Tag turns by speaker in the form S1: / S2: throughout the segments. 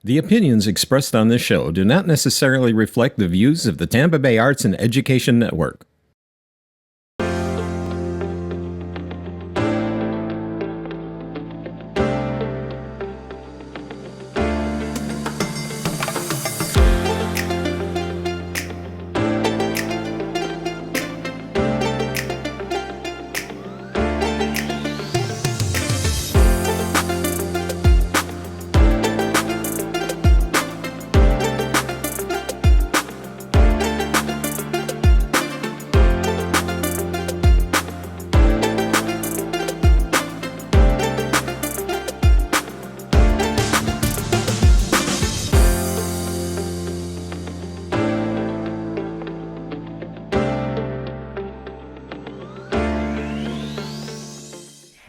S1: The opinions expressed on this show do not necessarily reflect the views of the Tampa Bay Arts and Education Network.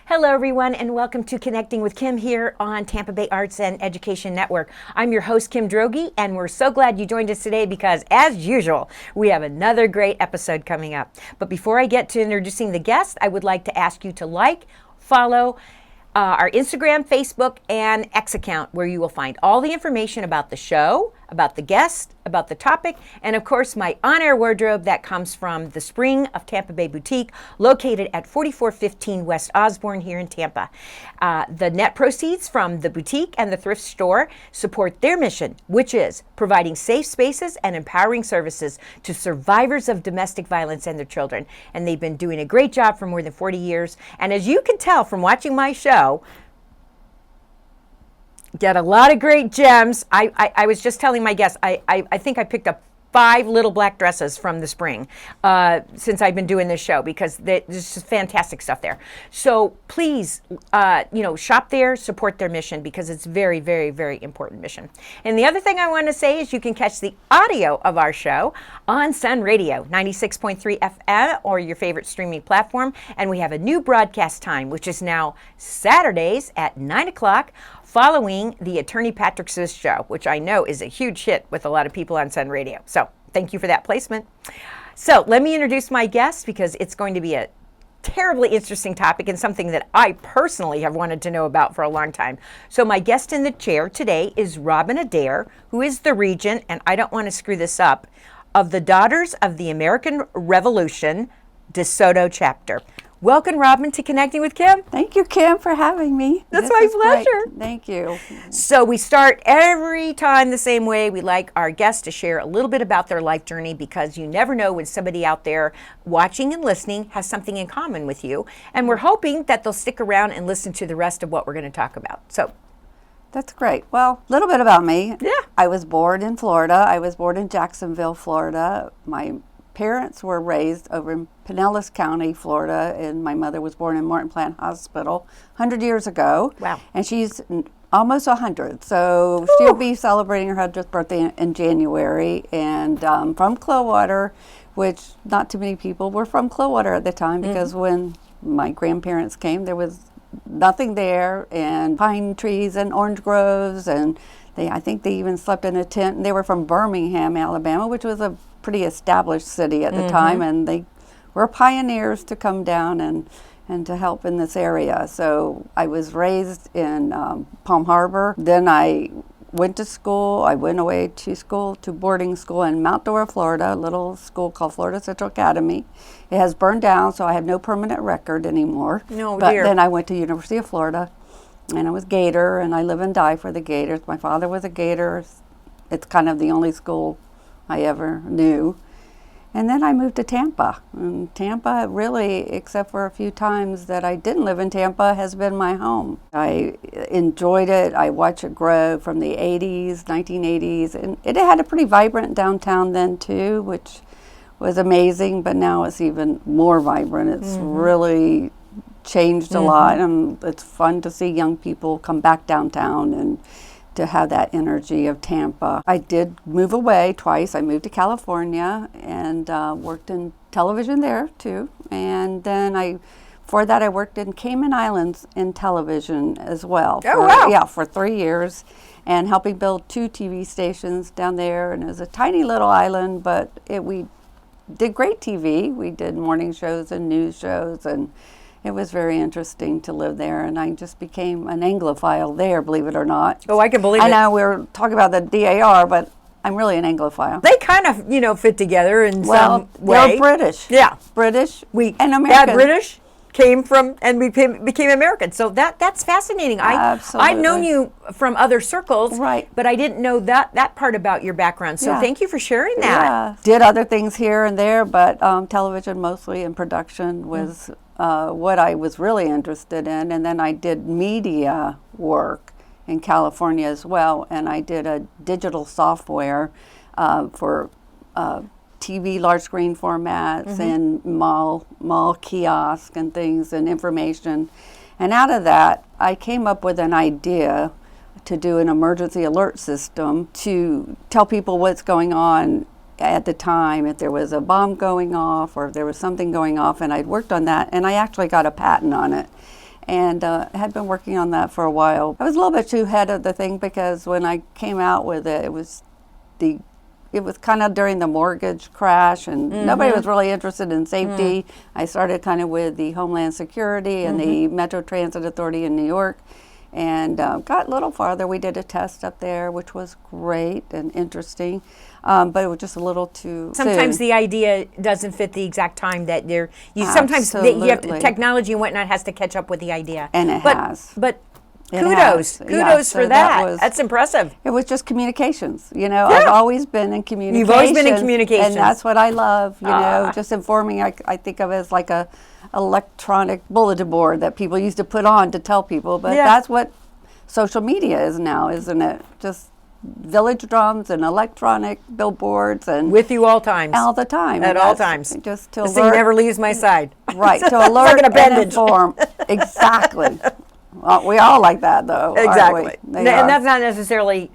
S2: Hello everyone, and welcome to Connecting with Kim here on Tampa Bay Arts and Education Network. I'm your host, Kim Droege, and we're so glad you joined us today because, as usual, we have another great episode coming up. But before I get to introducing the guest, I would like to ask you to like, follow our Instagram, Facebook, and X account, where you will find all the information about the show, about the guest, about the topic, and of course my on-air wardrobe that comes from the Spring of Tampa Bay Boutique, located at 4415 West Osborne here in Tampa. The net proceeds from the boutique and the thrift store support their mission, which is providing safe spaces and empowering services to survivors of domestic violence and their children. And they've been doing a great job for more than 40 years. And as you can tell from watching my show, get a lot of great gems. I was just telling my guests, I think I picked up 5 little black dresses from the Spring since I've been doing this show, because there's just fantastic stuff there. So please, shop there, support their mission, because it's very, very, very important mission. And the other thing I want to say is you can catch the audio of our show on Sun Radio, 96.3 FM, or your favorite streaming platform. And we have a new broadcast time, which is now Saturdays at 9 o'clock, following the Attorney Patrick Swiss show, which I know is a huge hit with a lot of people on Sun Radio. So thank you for that placement. So let me introduce my guest, because it's going to be a terribly interesting topic and something that I personally have wanted to know about for a long time. So my guest in the chair today is Robin ADAIR, who is the Regent, and I don't want to screw this up, of the Daughters of the American Revolution, DeSoto Chapter. Welcome, Robin, to Connecting with Kim.
S3: Thank you, Kim, for having me.
S2: That's my pleasure.
S3: Great. Thank you.
S2: So we start every time the same way. We like our guests to share a little bit about their life journey, because you never know when somebody out there watching and listening has something in common with you. And we're hoping that they'll stick around and listen to the rest of what we're going to talk about. So
S3: that's great. Well, a little bit about me.
S2: Yeah.
S3: I was born in Florida. I was born in Jacksonville, Florida. My parents were raised over in Pinellas County, Florida, and my mother was born in Morton Plant Hospital 100 years ago.
S2: Wow.
S3: And she's almost 100, so she'll be celebrating her 100th birthday in January. And from Clearwater, which not too many people were from Clearwater at the time, because when my grandparents came, there was nothing there, and pine trees and orange groves, and I think they even slept in a tent. And they were from Birmingham, Alabama, which was a pretty established city at the time, and they were pioneers to come down and to help in this area. So I was raised in Palm Harbor. Then I went to school. I went away to boarding school in Mount Dora, Florida, a little school called Florida Central Academy. It has burned down, so I have no permanent record anymore.
S2: No,
S3: but
S2: dear.
S3: Then I went to University of Florida, and I was Gator, and I live and die for the Gators. My father was a Gator. It's kind of the only school I ever knew. And then I moved to Tampa. And Tampa, really, except for a few times that I didn't live in Tampa, has been my home. I enjoyed it. I watched it grow from the 80s, 1980s. And it had a pretty vibrant downtown then, too, which was amazing. But now it's even more vibrant. It's really changed a lot. And it's fun to see young people come back downtown and to have that energy of Tampa. I did move away twice. I moved to California and worked in television there too. And then before that I worked in Cayman Islands in television as well.
S2: Wow.
S3: Yeah, for 3 years, and helping build 2 TV stations down there. And it was a tiny little island, but we did great TV. We did morning shows and news shows, and It was very interesting to live there, and I just became an Anglophile there, believe it or not.
S2: Oh, I can believe
S3: I
S2: it.
S3: know we're talking about the DAR, but I'm really an Anglophile.
S2: They kind of, fit together in
S3: Well,
S2: some way.
S3: they're British.
S2: Yeah.
S3: British
S2: We
S3: and
S2: had
S3: American.
S2: British, came from, and became American. So that's fascinating.
S3: Absolutely.
S2: I've known you from other circles,
S3: Right.
S2: but I didn't know that part about your background. So
S3: Yeah.
S2: thank you for sharing that.
S3: Yeah. Did other things here and there, but television mostly and production was what I was really interested in. And then I did media work in California as well, and I did a digital software for TV large screen formats and mall kiosk and things and information. And out of that, I came up with an idea to do an emergency alert system to tell people what's going on at the time, if there was a bomb going off or if there was something going off. And I'd worked on that, and I actually got a patent on it. And had been working on that for a while. I was a little bit too ahead of the thing because when I came out with it, it was kind of during the mortgage crash, and nobody was really interested in safety. I started kind of with the Homeland Security and the Metro Transit Authority in New York, and got a little farther. We did a test up there, which was great and interesting, but it was just a little too
S2: Sometimes
S3: soon.
S2: the idea doesn't fit the exact time that sometimes you have
S3: Absolutely.
S2: technology and whatnot has to catch up with the idea.
S3: And it
S2: but,
S3: has.
S2: But
S3: It
S2: kudos.
S3: has.
S2: Kudos
S3: Yeah,
S2: for
S3: so
S2: that. That's impressive.
S3: It was just communications. I've always been in communications.
S2: You've always been in communications.
S3: And that's what I love, just informing. I think of it as like a electronic bulletin board that people used to put on to tell people, but that's what social media is now, isn't it? Just village drums and electronic billboards and
S2: With you all times.
S3: all the time.
S2: At
S3: And
S2: all
S3: that's
S2: times.
S3: Just to
S2: This thing
S3: alert.
S2: never leaves my side.
S3: Right, to
S2: It's
S3: alert
S2: like an
S3: and
S2: appendage.
S3: inform. Exactly. Well, we all like that, though. aren't we?
S2: Exactly.
S3: They
S2: And
S3: are.
S2: that's not necessarily,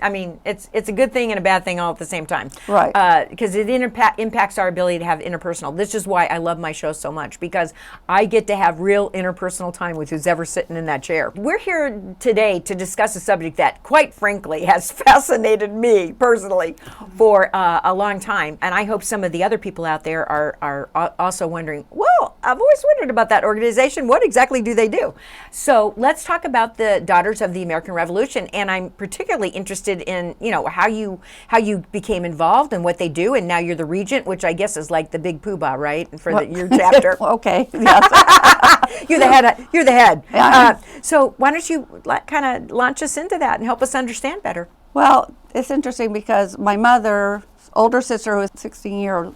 S2: it's a good thing and a bad thing all at the same time.
S3: Right.
S2: Because it impacts our ability to have interpersonal. This is why I love my show so much, because I get to have real interpersonal time with who's ever sitting in that chair. We're here today to discuss a subject that, quite frankly, has fascinated me personally for a long time. And I hope some of the other people out there are also wondering, well, I've always wondered about that organization. What exactly do they do? So let's talk about the Daughters of the American Revolution, and I'm particularly interested in how you became involved and what they do, and now you're the regent, which I guess is like the big poobah, right, for your chapter.
S3: Okay. Yes.
S2: You're the head. You're the head.
S3: Yeah.
S2: So why don't you kind of launch us into that and help us understand better?
S3: Well, it's interesting because my mother's older sister was 16-year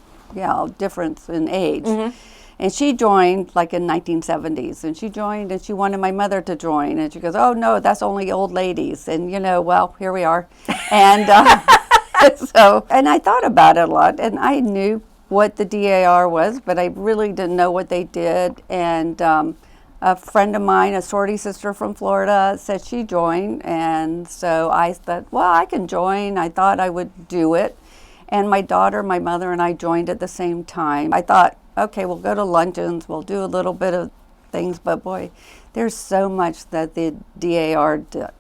S3: difference in age. And she joined like in 1970s, and she joined and she wanted my mother to join, and she goes, "Oh no, that's only old ladies." And well, here we are. And and I thought about it a lot, and I knew what the DAR was, but I really didn't know what they did. And a friend of mine, a sorority sister from Florida, said she joined, and so I thought, well, I can join. I thought I would do it. And my daughter, my mother, and I joined at the same time. I thought, okay, we'll go to luncheons, we'll do a little bit of things, but boy, there's so much that the DAR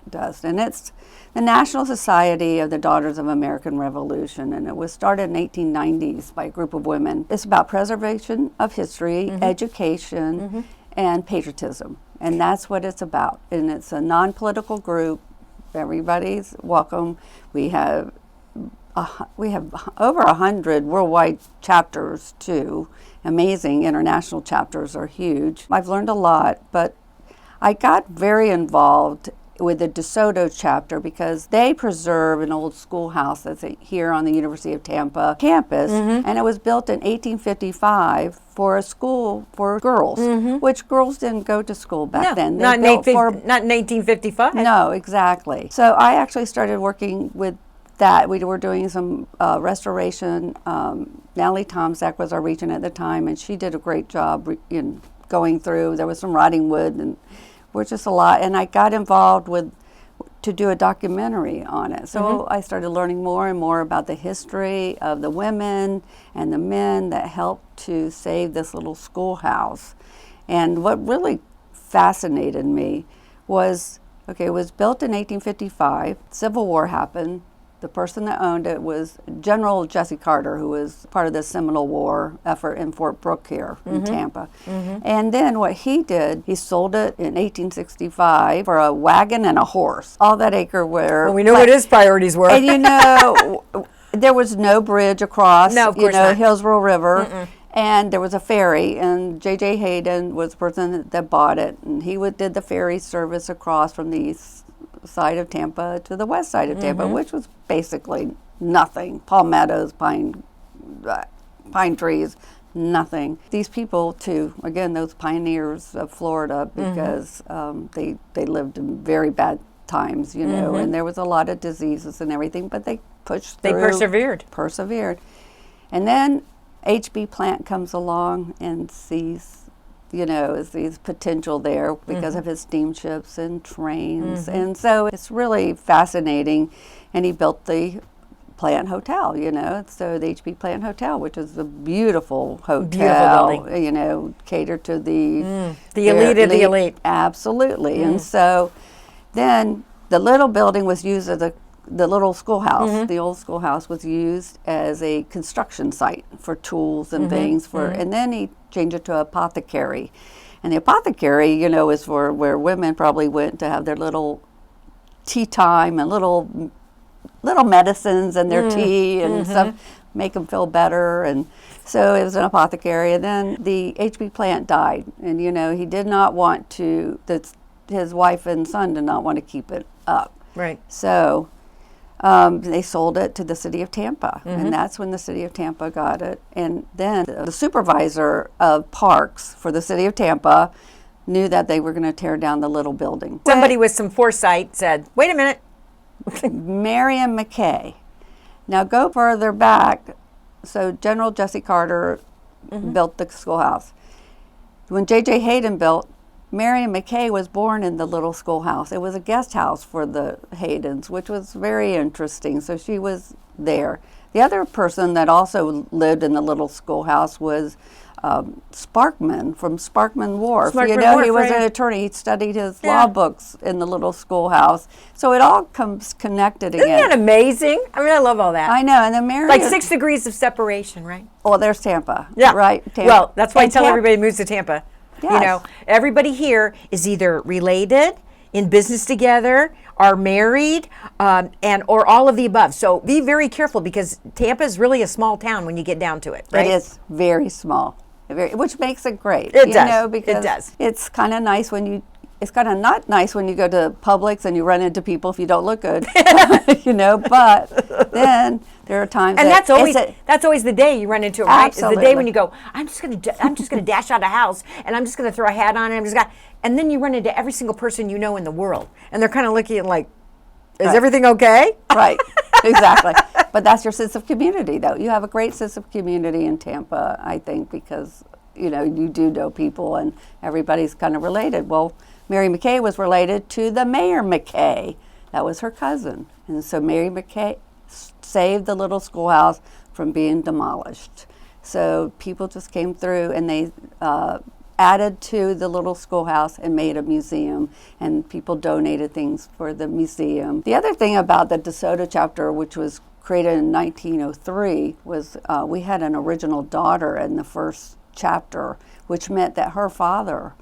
S3: does. And it's the National Society of the Daughters of American Revolution, and it was started in the 1890s by a group of women. It's about preservation of history, education, and patriotism. And that's what it's about. And it's a non-political group. Everybody's welcome. We have over 100 worldwide chapters too. Amazing. International chapters are huge. I've learned a lot, but I got very involved with the DeSoto Chapter because they preserve an old schoolhouse that's here on the University of Tampa campus, and it was built in 1855 for a school for girls, which girls didn't go to school back then.
S2: Not in 1855.
S3: No, exactly. So I actually started working with that. We were doing some restoration. Natalie Tomczak was our regent at the time, and she did a great job in going through. There was some rotting wood, and we're just a lot. And I got involved to do a documentary on it. So I started learning more and more about the history of the women and the men that helped to save this little schoolhouse. And what really fascinated me was, okay, it was built in 1855. Civil War happened. The person that owned it was General Jesse Carter, who was part of the Seminole War effort in Fort Brooke here in Tampa. And then what he did, he sold it in 1865 for a wagon and a horse. All that acre were...
S2: Well, we know what his priorities were.
S3: And you know, there was no bridge across,
S2: No, of course not.
S3: Hillsborough River. And there was a ferry, and J.J. Hayden was the person that bought it. And he did the ferry service across from the east side of Tampa to the west side of Tampa, which was basically nothing. Palmettos, pine trees, nothing. These people, too, again, those pioneers of Florida, because they lived in very bad times, and there was a lot of diseases and everything, but they pushed through.
S2: They
S3: persevered. And then H.B. Plant comes along and sees potential there because of his steamships and trains. And so it's really fascinating. And he built the Plant Hotel, so the H.B. Plant Hotel, which is a beautiful hotel,
S2: building.
S3: Catered to the
S2: elite of the elite.
S3: Absolutely. And so then the little building was used as the little schoolhouse, the old schoolhouse, was used as a construction site for tools and things. And then he changed it to apothecary. And the apothecary, is for where women probably went to have their little tea time and little medicines and their tea and stuff, make them feel better. And so it was an apothecary. And then the H.B. Plant died. And, he did not want to, his wife and son did not want to keep it up.
S2: Right.
S3: So they sold it to the city of Tampa, and that's when the city of Tampa got it. And then the supervisor of parks for the city of Tampa knew that they were going to tear down the little building.
S2: Somebody with some foresight said, wait a minute.
S3: Marion McKay. Now go further back. So General Jesse Carter built the schoolhouse. When J.J. Hayden built, Marion McKay was born in the little schoolhouse. It was a guest house for the Haydens, which was very interesting. So she was there. The other person that also lived in the little schoolhouse was Sparkman from Sparkman Wharf. He was an attorney. He studied his law books in the little schoolhouse. So it all comes connected again.
S2: Isn't that amazing? I mean, I love all that.
S3: I know. And then Marion...
S2: Like 6 degrees of separation, right?
S3: Oh, there's Tampa.
S2: Yeah.
S3: Right? Tampa.
S2: Well, that's why I tell everybody moves to Tampa.
S3: Yes.
S2: Everybody here is either related, in business together, are married, or all of the above. So be very careful because Tampa is really a small town when you get down to it, right?
S3: It is very small, which makes it great.
S2: It does.
S3: Because
S2: it does.
S3: It's kind of nice it's kind of not nice when you go to Publix and you run into people if you don't look good, but then there are times
S2: and that's always the day you run into it, right?
S3: Absolutely.
S2: It's the day when you go, I'm just gonna dash out of the house and I'm just gonna throw a hat on and then you run into every single person you know in the world and they're kind of looking at like, is everything okay?
S3: Right, exactly. But that's your sense of community, though. You have a great sense of community in Tampa, I think, because you do know people and everybody's kind of related. Well, Mary McKay was related to the Mayor McKay. That was her cousin. And so Mary McKay saved the little schoolhouse from being demolished. So people just came through and they added to the little schoolhouse and made a museum, and people donated things for the museum. The other thing about the DeSoto Chapter, which was created in 1903, was we had an original daughter in the first chapter, which meant that her father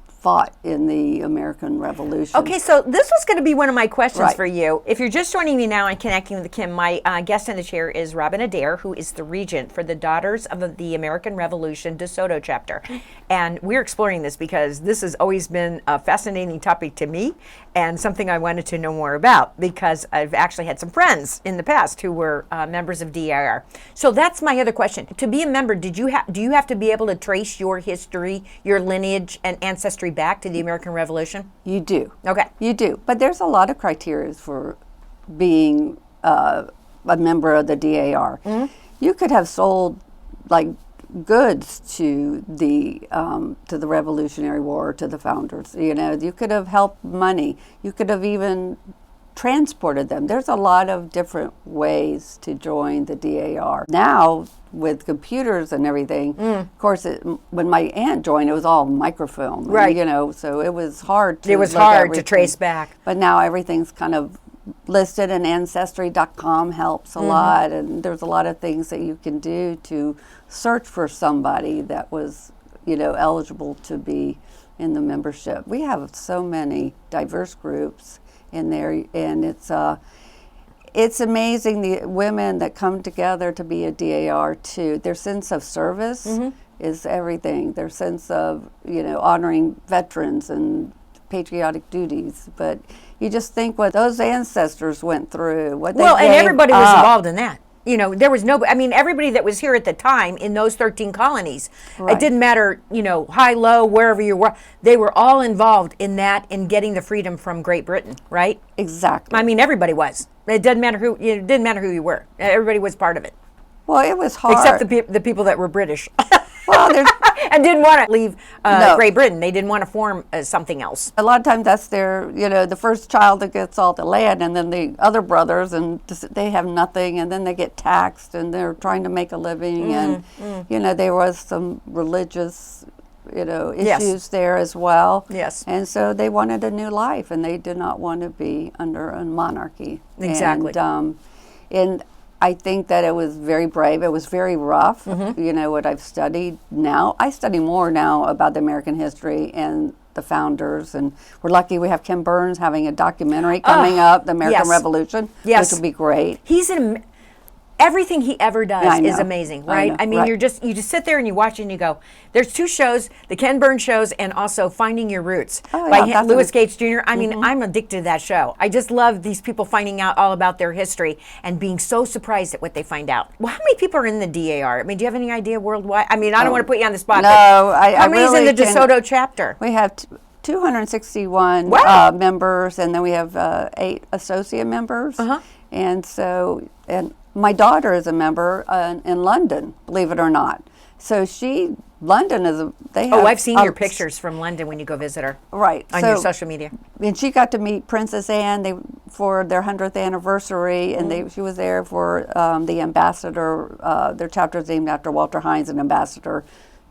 S3: fought in the American Revolution.
S2: Okay, so this was going to be one of my questions
S3: Right.
S2: for you. If you're just joining me now and connecting with Kim, my guest in the chair is Robin ADAIR, who is the regent for the Daughters of the American Revolution DeSoto Chapter. And we're exploring this because this has always been a fascinating topic to me and something I wanted to know more about because I've actually had some friends in the past who were members of DAIR. So that's my other question. To be a member, do you have to be able to trace your history, your lineage, and ancestry back to the American Revolution?
S3: You do.
S2: Okay.
S3: You do. But there's a lot of criteria for being a member of the DAR. Mm-hmm. You could have sold like goods to the Revolutionary War, to the founders. You could have helped money. You could have even transported them. There's a lot of different ways to join the DAR. Now, with computers and everything, of course, when my aunt joined, it was all microfilm.
S2: Right.
S3: So it was hard to
S2: to trace back.
S3: But now everything's kind of listed, and Ancestry.com helps a lot, and there's a lot of things that you can do to search for somebody that was, eligible to be in the membership. We have so many diverse groups in there, and it's amazing the women that come together to be a DAR too. Their sense of service is everything. Their sense of, honoring veterans and patriotic duties. But you just think what those ancestors went through, what they
S2: and
S3: gave
S2: everybody was
S3: up.
S2: involved in that. There was everybody that was here at the time in those 13 colonies, it didn't matter, high, low, wherever you were, they were all involved in that, in getting the freedom from Great Britain, right?
S3: Exactly.
S2: Everybody was. It didn't matter who, it didn't matter who you were. Everybody was part of it.
S3: Well, it was hard.
S2: Except the people that were British.
S3: Well, there's
S2: and didn't want to leave
S3: No.
S2: Great Britain. They didn't want to form something else.
S3: a lot of times that's their, the first child that gets all the land, and then the other brothers, and they have nothing, and then they get taxed, and they're trying to make a living, and there was some religious, issues there as well.
S2: Yes.
S3: And so they wanted a new life, and they did not want to be under a monarchy.
S2: Exactly.
S3: And I think that it was very brave. It was very rough. What I've studied now, I study more now about the American history and the founders, and we're lucky we have Ken Burns having a documentary coming up, The American Revolution, which will be great.
S2: He's everything he ever does is amazing, right?
S3: Right.
S2: You just sit there and you watch it and you go, there's two shows, the Ken Burns shows and also Finding Your Roots by Louis Gates Jr. I'm addicted to that show. I just love these people finding out all about their history and being so surprised at what they find out. Well, how many people are in the DAR? Do you have any idea worldwide? I don't want to put you on the spot.
S3: No,
S2: how many's in the DeSoto chapter?
S3: We have 261 members, and then we have 8 associate members. And so, my daughter is a member in London, believe it or not. So London is they have.
S2: I've seen your pictures from London when you go visit her.
S3: Right.
S2: On your social media.
S3: And she got to meet Princess Anne for their 100th anniversary, and she was there for the ambassador. Their chapter is named after Walter Hines, an ambassador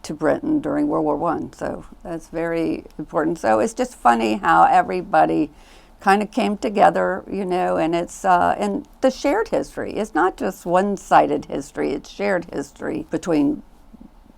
S3: to Britain during World War I. So that's very important. So it's just funny how everybody kind of came together, and it's and the shared history. It's not just one-sided history. It's shared history between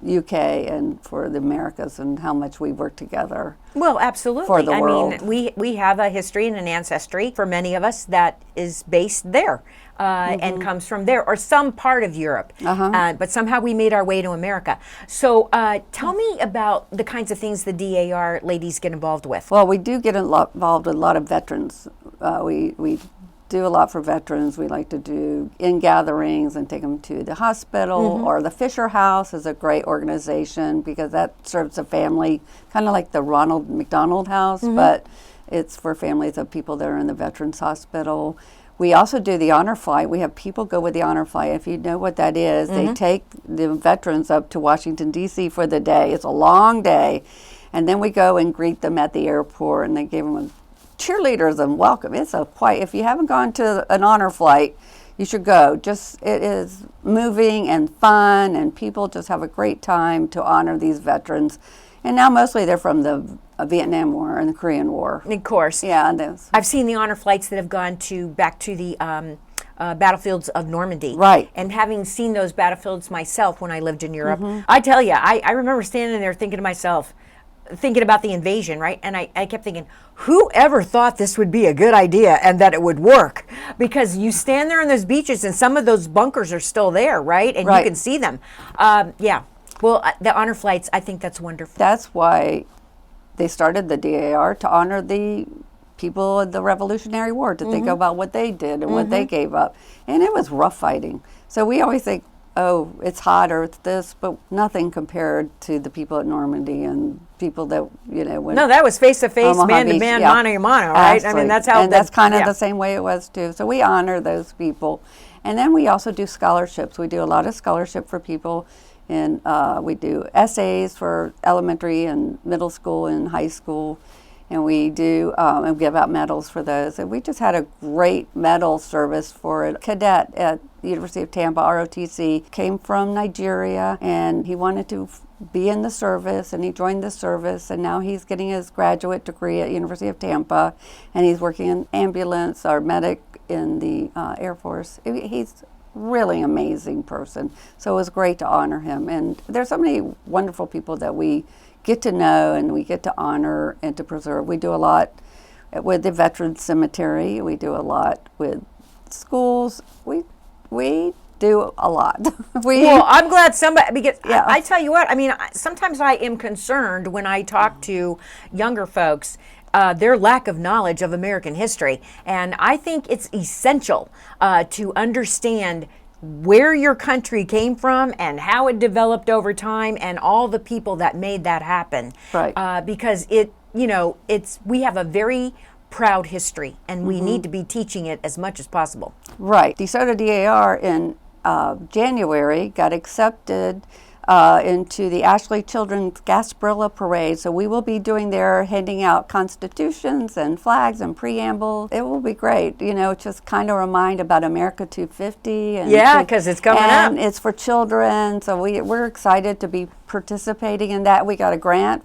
S3: UK and for the Americas, and how much we work together.
S2: Well, absolutely.
S3: For the world.
S2: We have a history and an ancestry for many of us that is based there and comes from there or some part of Europe. But somehow we made our way to America. So tell me about the kinds of things the DAR ladies get involved with.
S3: Well, we do get involved with a lot of veterans. We do a lot for veterans. We like to do in-gatherings and take them to the hospital, or the Fisher House is a great organization because that serves the family, kind of like the Ronald McDonald House, but it's for families of people that are in the Veterans Hospital. We also do the honor flight. We have people go with the honor flight. If you know what that is, they take the veterans up to Washington, D.C. for the day. It's a long day. And then we go and greet them at the airport, and they give them cheerleaders and welcome. It's if you haven't gone to an honor flight, you should go. It is moving and fun, and people just have a great time to honor these veterans. And now mostly they're from the Vietnam War and the Korean War.
S2: Of course.
S3: Yeah. And
S2: I've seen the honor flights that have gone back to the battlefields of Normandy.
S3: Right.
S2: And having seen those battlefields myself when I lived in Europe, I tell you, I remember standing there thinking to myself, thinking about the invasion, right? And I kept thinking, whoever thought this would be a good idea and that it would work? Because you stand there on those beaches and some of those bunkers are still there, right? And you can see them. Well, the honor flights, I think that's wonderful.
S3: That's why they started the DAR, to honor the people of the Revolutionary War, to think about what they did and what they gave up. And it was rough fighting. So we always think, oh, it's hot or it's this, but nothing compared to the people at Normandy and people that, when...
S2: No, that was face-to-face, man-to-man, mano-a-mano, right?
S3: Absolutely.
S2: That's how...
S3: And that's kind of the same way it was, too. So we honor those people. And then we also do scholarships. We do a lot of scholarship for people, and we do essays for elementary and middle school and high school. and we do and give out medals for those. And we just had a great medal service for a cadet at the University of Tampa, ROTC, came from Nigeria, and he wanted to be in the service, and he joined the service, and now he's getting his graduate degree at University of Tampa, and he's working in ambulance or medic in the Air Force. He's really amazing person. So it was great to honor him. And there's so many wonderful people that we get to know and we get to honor and to preserve. We do a lot with the Veterans Cemetery. We do a lot with schools. We do a lot.
S2: Well, I'm glad somebody, because
S3: Yeah.
S2: I tell you what, I mean, sometimes I am concerned when I talk to younger folks, their lack of knowledge of American history. And I think it's essential to understand where your country came from and how it developed over time and all the people that made that happen.
S3: Right.
S2: Because we have a very proud history, and we need to be teaching it as much as possible.
S3: Right. DeSoto DAR in January got accepted into the Ashley Children's Gasparilla Parade. So we will be doing there, handing out constitutions and flags and preambles. It will be great. Just kind of remind about America 250. And
S2: Yeah, because it's coming up.
S3: And it's for children. So we're excited to be participating in that. We got a grant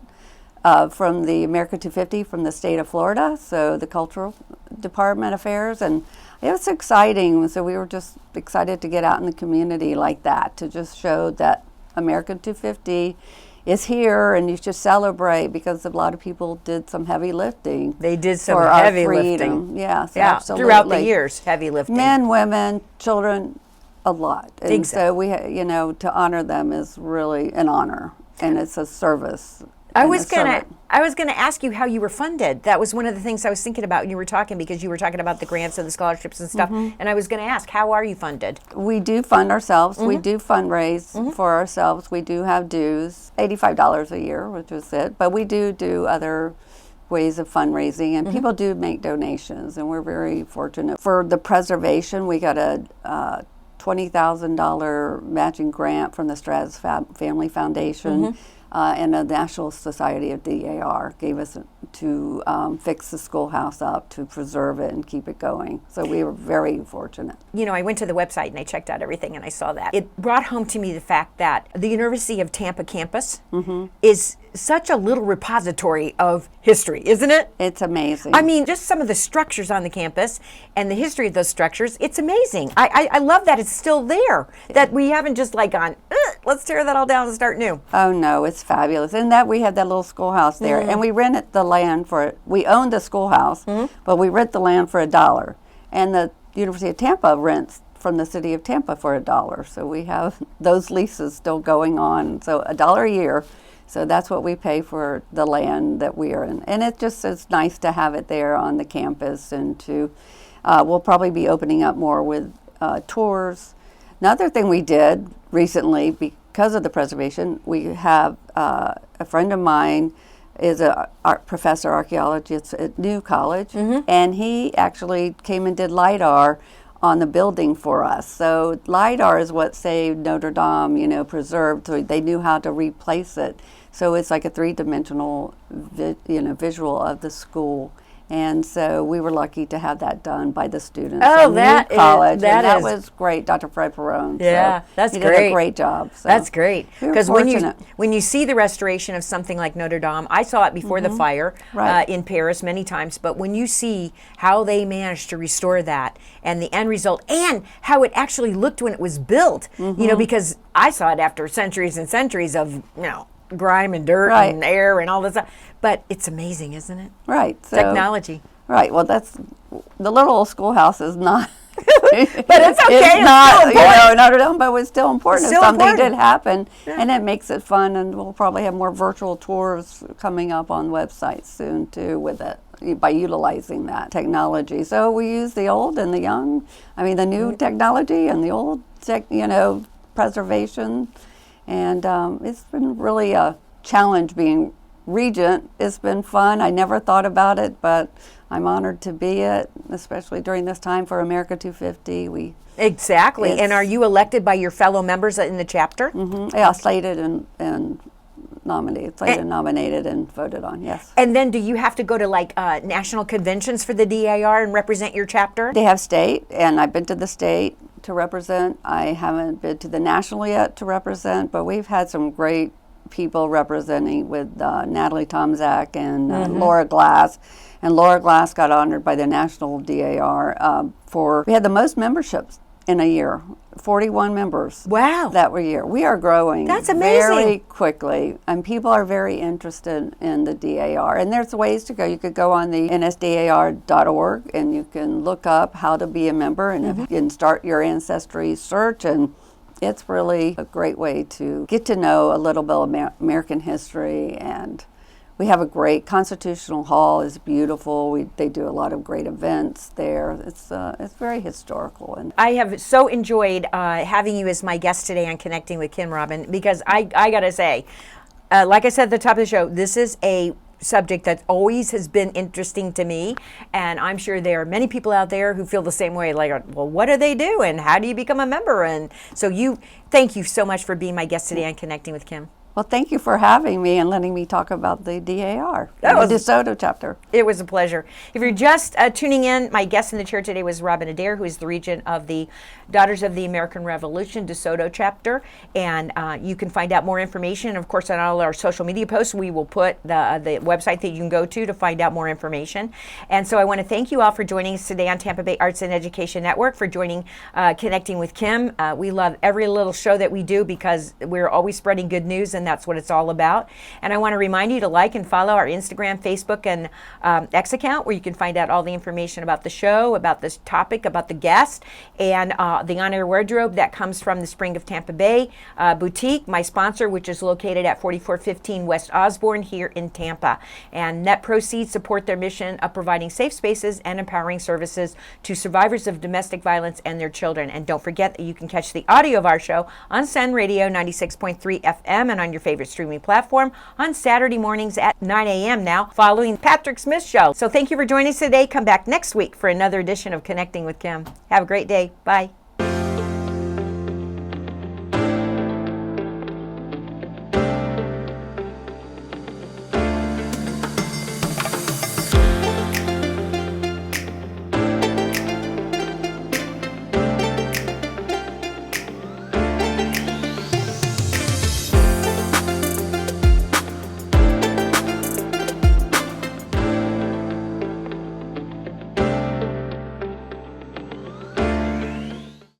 S3: from the America 250 from the state of Florida, so the Cultural Department Affairs, and it was exciting. So we were just excited to get out in the community like that, to just show that America 250 is here, and you should celebrate, because a lot of people did some heavy lifting.
S2: They did some
S3: for
S2: heavy
S3: our freedom.
S2: lifting.
S3: Yes,
S2: Yeah,
S3: absolutely.
S2: throughout the years, heavy lifting.
S3: Men, women, children, a lot. And
S2: Exactly.
S3: so we, to honor them is really an honor, and it's a service.
S2: I
S3: and
S2: was
S3: a servant.
S2: gonna ask you how you were funded. That was one of the things I was thinking about when you were talking, because you were talking about the grants and the scholarships and stuff. And I was gonna ask, how are you funded?
S3: We do fund ourselves. We do fundraise for ourselves. We do have dues, $85 a year, which is it. But we do other ways of fundraising, and people do make donations, and we're very fortunate. For the preservation, we got a $20,000 matching grant from the Stratus Family Foundation. And the National Society of DAR gave us to fix the schoolhouse up, to preserve it and keep it going. So we were very fortunate.
S2: I went to the website and I checked out everything, and I saw that. It brought home to me the fact that the University of Tampa campus is such a little repository of history, isn't it?
S3: It's amazing.
S2: I mean, just some of the structures on the campus and the history of those structures, it's amazing. I love that it's still there, that we haven't just gone, let's tear that all down and start new.
S3: Oh no, it's fabulous. And that we had that little schoolhouse there, and we rented the land we owned the schoolhouse, but we rent the land for $1. And the University of Tampa rents from the city of Tampa for $1. So we have those leases still going on. So $1 a year. So that's what we pay for the land that we are in. And it just is nice to have it there on the campus, and we'll probably be opening up more with tours. Another thing we did recently, because of the preservation, we have a friend of mine is a professor of archaeology at New College, and he actually came and did LIDAR on the building for us. So LIDAR is what saved Notre Dame, preserved, so they knew how to replace it. So it's like a three-dimensional visual of the school. And so we were lucky to have that done by the students at New College. That was great, Dr. Fred Perrone.
S2: Yeah,
S3: so
S2: that's
S3: he
S2: great.
S3: did a great job. So
S2: That's great.
S3: we were
S2: Because
S3: fortunate.
S2: when you see the restoration of something like Notre Dame, I saw it before the fire
S3: Right.
S2: in Paris many times, but when you see how they managed to restore that and the end result, and how it actually looked when it was built, because I saw it after centuries and centuries of, grime and dirt
S3: Right.
S2: and air and all this stuff. But it's amazing, isn't it?
S3: Right. So,
S2: Technology.
S3: Right. Well, that's the little old schoolhouse is not.
S2: But it's okay. It's
S3: not,
S2: still important.
S3: Notre Dame, but it's still important.
S2: Still
S3: If something
S2: important.
S3: did happen, and it makes it fun, and we'll probably have more virtual tours coming up on websites soon too with it, by utilizing that technology. So we use the old and the young. I mean, the new technology and the old, preservation, and it's been really a challenge being Regent. It's been fun. I never thought about it, but I'm honored to be it, especially during this time for America 250.
S2: Exactly. And are you elected by your fellow members in the chapter?
S3: Yeah, slated and nominated, cited, nominated, and voted on, yes.
S2: And then do you have to go to like national conventions for the DAR and represent your chapter?
S3: They have state, and I've been to the state to represent. I haven't been to the national yet to represent, but we've had some great people representing with Natalie Tomzak and Laura Glass. And Laura Glass got honored by the National DAR we had the most memberships in a year, 41 members.
S2: Wow.
S3: That year. We are growing
S2: That's amazing.
S3: very quickly, and people are very interested in the DAR. And there's ways to go. You could go on the nsdar.org and you can look up how to be a member, and you can start your ancestry search, and it's really a great way to get to know a little bit of American history. And we have a great Constitutional Hall is beautiful. They do a lot of great events there. It's very historical. And
S2: I have so enjoyed having you as my guest today on Connecting with Kim, Robin, because I got to say, like I said at the top of the show, this is a subject that always has been interesting to me, and I'm sure there are many people out there who feel the same way, like, well, what do they do and how do you become a member? And so thank you so much for being my guest today on Connecting with Kim.
S3: well, thank you for having me and letting me talk about the DAR, the DeSoto chapter.
S2: It was a pleasure. If you're just tuning in, my guest in the chair today was Robin ADAIR, who is the regent of the Daughters of the American Revolution DeSoto Chapter. And you can find out more information. Of course, on all our social media posts, we will put the website that you can go to find out more information. And so I want to thank you all for joining us today on Tampa Bay Arts and Education Network, for joining Connecting with Kim. We love every little show that we do because we're always spreading good news, and that's what it's all about. And I want to remind you to like and follow our Instagram, Facebook, and X account, where you can find out all the information about the show, about this topic, about the guest, and the on-air wardrobe that comes from the Spring of Tampa Bay boutique, my sponsor, which is located at 4415 West Osborne here in Tampa. And net proceeds support their mission of providing safe spaces and empowering services to survivors of domestic violence and their children. And don't forget that you can catch the audio of our show on Sun Radio 96.3 FM and on your favorite streaming platform on Saturday mornings at 9 a.m. now, following Patrick Smith's show. So thank you for joining us today. Come back next week for another edition of Connecting with Kim. Have a great day. Bye.